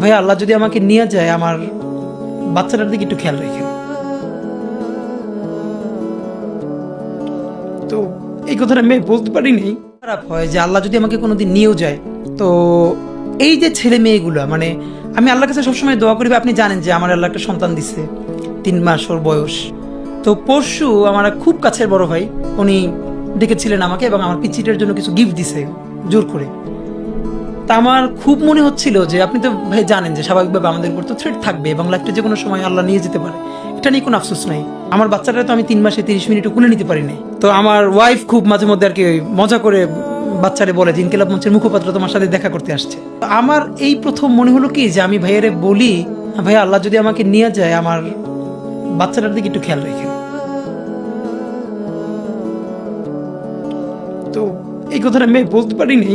ভাই আল্লাহ যদি আমাকে নিয়ে যায় আমার বাচ্চাটার দিকে একটু খেয়াল রেখে। তো এই কথাটা আমি বলতে পারিনি। খারাপ হয় যে আল্লাহ যদি আমাকে কোনোদিন নিয়েও যায়, তো এই যে ছেলে মেয়েগুলো, মানে আমি আল্লাহর কাছে সবসময় দোয়া করি। আপনি জানেন যে আমার আল্লাহ একটা সন্তান দিছে, 3 মাস ওর বয়স। তো পরশু আমার এক খুব কাছের বড় ভাই, উনি ডেকেছিলেন আমাকে এবং আমার পিচিটার জন্য কিছু গিফট দিছে জোর করে। তা আমার খুব মনে হচ্ছিল যে আপনি তো ভাই জানেন যে স্বাভাবিকভাবে আমাদের উপর তো থ্রেট থাকবে এবং লাইফটা যে কোনো সময় আল্লাহ নিয়ে যেতে পারে, এটা নিয়ে কোনো আফসোস নাই। আমার বাচ্চাটা তো আমি 3 মাসে 30 মিনিটও কুলে নিতে পারি নাই। তো আমার ওয়াইফ খুব মাঝে মধ্যে আর কি মজা করে বাচ্চারে বলে যে ইনকিলাব মঞ্চের মুখপাত্র তোমার সাথে দেখা করতে আসছে। তো আমার এই প্রথম মনে হলো কি যে আমি ভাইয়ারে বলি, ভাইয়া আল্লাহ যদি আমাকে নিয়ে যায় আমার বাচ্চাটার দিকে একটু খেয়াল রেখে। তো এই কথাটা আমি বলতে পারিনি।